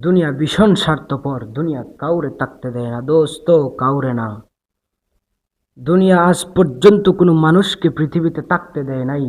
দুনিয়া ভীষণ স্বার্থপর। দুনিয়া কাউরে থাকতে দেয় না দোস্ত, কাউরে না। দুনিয়া আজ পর্যন্ত কোনো মানুষকে পৃথিবীতে থাকতে দেয় নাই।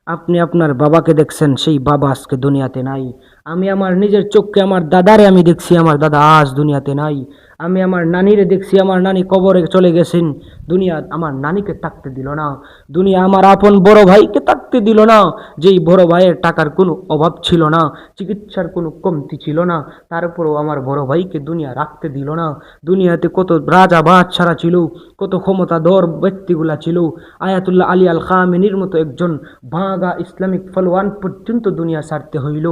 আপনি আপনার বাবাকে দেখছেন, সেই বাবা আজকে দুনিয়াতে নাই। আমি আমার নিজের চোখে আমার দাদারে আমি দেখছি, আমার দাদা আজ দুনিয়াতে নাই। আমি আমার নানিরে দেখছি, আমার নানি কবরে চলে গেছেন। দুনিয়া আমার নানিকে থাকতে দিল না। দুনিয়া আমার আপন বড় ভাইকে থাকতে দিল না। যেই বড় ভাইয়ের টাকার কোনো অভাব ছিল না, চিকিৎসার কোনো কমতি ছিল না, তারপরেও আমার বড় ভাইকে দুনিয়া রাখতে দিল না। দুনিয়াতে কত রাজা বাদশারা ছিল, কত ক্ষমতাধর ব্যক্তিগুলা ছিল। আয়াতুল্লাহ আলী আল খামেনির মতো একজন ভাঙা ইসলামিক ফলোয়ান পর্যন্ত দুনিয়া ছাড়তে হইল।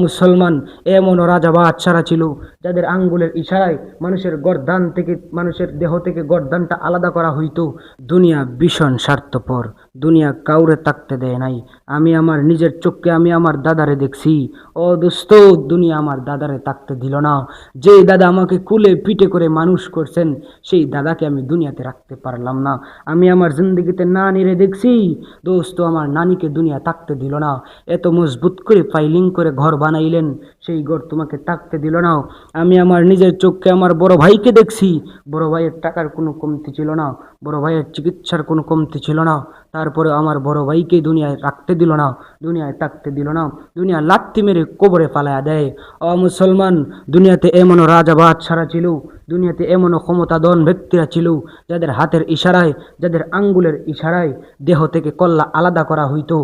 মুসলমান, এমনও রাজা বাদশারা ছিল যাদের আঙ্গুলের ইশারায় মানুষের গর্দান থেকে, মানুষের দেহ থেকে গর্দানটা আলাদা করা হইতো। দুনিয়া ভীষণ স্বার্থপর। দুনিয়া কাউরে থাকতে দেয় নাই। আমি আমার নিজের চোখকে আমি আমার দাদারে দেখছি। ও দোস্ত, দুনিয়া আমার দাদারে থাকতে দিল না। যে দাদা আমাকে কুলে পিঠে করে মানুষ করছেন, সেই দাদাকে আমি দুনিয়াতে রাখতে পারলাম না। আমি আমার জিন্দগিতে নানিরে দেখছি দোস্ত, আমার নানিকে দুনিয়া থাকতে দিল না। এত মজবুত করে ফাইলিং করে ঘর বানাইলেন, সেই ঘর তোমাকে থাকতে দিল না। আমি আমার নিজের চোখকে আমার বড় ভাইকে দেখছি। বড় ভাইয়ের টাকার কোনো কমতি ছিল না, বড় ভাইয়ের চিকিৎসার কোনো কমতি ছিল না। তারপরে আমার বড় ভাইকে দুনিয়ায় রাখতে দিল না, দুনিয়ায় থাকতে দিল না। দুনিয়া লাত্তি মেরে কবরে ফালায়া দেয়। মুসলমান, দুনিয়াতে এমনও রাজা বাদশারা ছিল, দুনিয়াতে এমনও ক্ষমতাধন ব্যক্তিরা ছিল যাদের হাতের ইশারায়, যাদের আঙ্গুলের ইশারায় দেহ থেকে কল্লা আলাদা করা হইতো।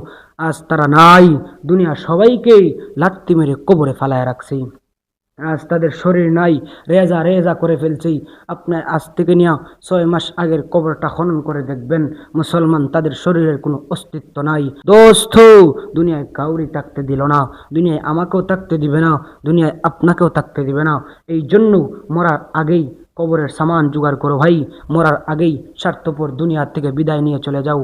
আজ তারা নাই। দুনিয়া সবাইকে লাত্তি মেরে কবরে ফালায়া রাখছে। আজ তাদের শরীর নাই, রেজা রেজা করে ফেলছি। আপনার আজ থেকে নিয়ে 6 মাস আগের কবরটা খনন করে দেখবেন মুসলমান, তাদের শরীরের কোনো অস্তিত্ব নাই। দোস্ত, দুনিয়ায় কাউরি থাকতে দিল না। দুনিয়ায় আমাকেও থাকতে দিবে না, দুনিয়ায় আপনাকেও থাকতে দিবে না। এই জন্য মরার আগেই কবরের সামান জোগাড় করো ভাই। মরার আগেই স্বার্থপর দুনিয়া থেকে বিদায় নিয়ে চলে যাও।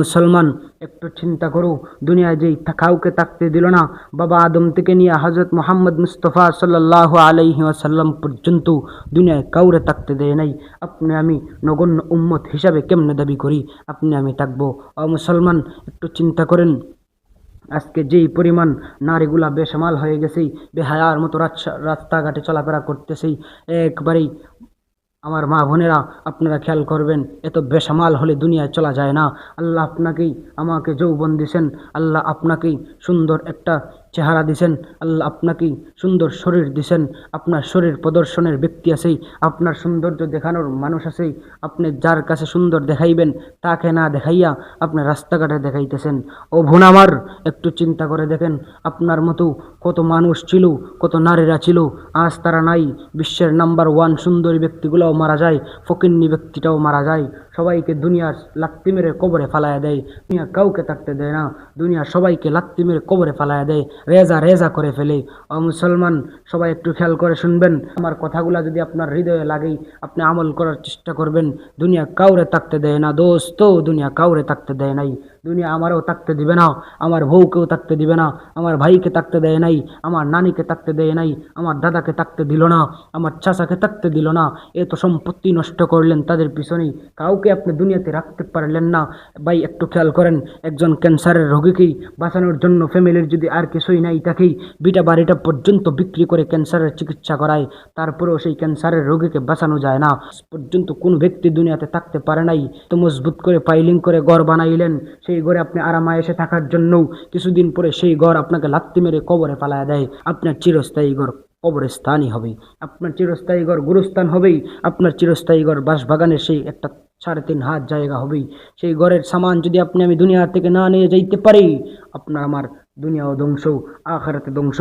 মুসলমান, একটু চিন্তা করো। দুনিয়ায় যেই কাউকে থাকতে দিল না, বাবা আদম থেকে নিয়ে হজরত মোহাম্মদ মুস্তফা সাল্লাল্লাহু আলাইহি ওয়াসাল্লাম পর্যন্ত দুনিয়ায় কাউরে থাকতে দেয় নাই। আপনি আমি নগণ্য উম্মত হিসাবে কেমনে দাবি করি আপনি আমি থাকবো? মুসলমান, একটু চিন্তা করেন। আজকে যেই পরিমাণ নারীগুলা বেসামাল হয়ে গেছে, বেহায়ার মতো রাস্তাঘাটে চলাফেরা করতেছে, একবারেই আমার মা বোনেরা আপনারা খেয়াল করবেন, এত বেসামাল হলে দুনিয়ায় চলা যায় না। আল্লাহ আপনাকেই আমাকে যৌবন দিছেন, আল্লাহ আপনাকেই সুন্দর একটা চেহারা দিছেন, আল্লাহ আপনাকেই সুন্দর শরীর দিছেন। আপনার শরীর প্রদর্শনের ব্যক্তি আছেই, আপনার সৌন্দর্য দেখানোর মানুষ আছেই। আপনি যার কাছে সুন্দর দেখাইবেন, তাকে না দেখাইয়া আপনার রাস্তাঘাটে দেখাইতেছেন। ও বোন আমার, একটু চিন্তা করে দেখেন, আপনার মতো কত মানুষ ছিল, কত নারীরা ছিল, আজ তারা নাই। বিশ্বের নাম্বার 1 সুন্দরী ব্যক্তিগুলোও মারা যায়, ফকিন্নি ব্যক্তিটাও মারা যায়। সবাইকে দুনিয়ার লাত্তি মেরে কবরে ফালায়া দেয়। দুনিয়া কাউকে থাকতে দেয় না, দুনিয়া সবাইকে লাত্তি মেরে কবরে ফালায়া দেয়, রেজা রেজা করে ফেলে। মুসলমান, সবাই একটু খেয়াল করে শুনবেন। আমার কথাগুলা যদি আপনার হৃদয়ে লাগেই আপনি আমল করার চেষ্টা করবেন। দুনিয়া কাউরে থাকতে দেয় না দোস্ত, দুনিয়া কাউরে থাকতে দেয় নাই। দুনিয়া আমারও থাকতে দিবে না, আমার বউকেও থাকতে দিবে না, আমার ভাইকে থাকতে দেয় নাই, আমার নানিকে থাকতে দেয় নাই, আমার দাদাকে থাকতে দিল না, আমার চাচাকে থাকতে দিল না। এত সম্পত্তি নষ্ট করলেন তাদের পিছনেই, কাউকে আপনি দুনিয়াতে রাখতে পারলেন না। ভাই একটু খেয়াল করেন, একজন ক্যান্সারের রোগীকেই বাঁচানোর জন্য ফ্যামিলির যদি আর কিছুই নাই তাকেই বিটা বাড়িটা পর্যন্ত বিক্রি করে ক্যান্সারের চিকিৎসা করায়, তারপরেও সেই ক্যান্সারের রোগীকে বাঁচানো যায় না। আজ পর্যন্ত কোনো ব্যক্তি দুনিয়াতে থাকতে পারে নাই। তো মজবুত করে ফাইলিং করে ঘর বানাইলেন, সেই ঘরে আপনি আরামায়েশে থাকার জন্য কিছুদিন পরে সেই ঘর আপনাকে লাত্তি মেরে কবরে ফালায় দেয়। আপনার চিরস্থায়ী ঘর কবরস্থানই হবে, আপনার চিরস্থায়ী ঘর গুরুস্থান হবেই, আপনার চিরস্থায়ী ঘর বাঁশবাগানের সেই একটা 3.5 হাত জায়গা হবেই। সেই ঘরের সামান যদি আপনি আমি দুনিয়া থেকে না নিয়ে যাইতে পারি, আপনার আমার দুনিয়াও ধ্বংস, আখিরাতে ধ্বংস।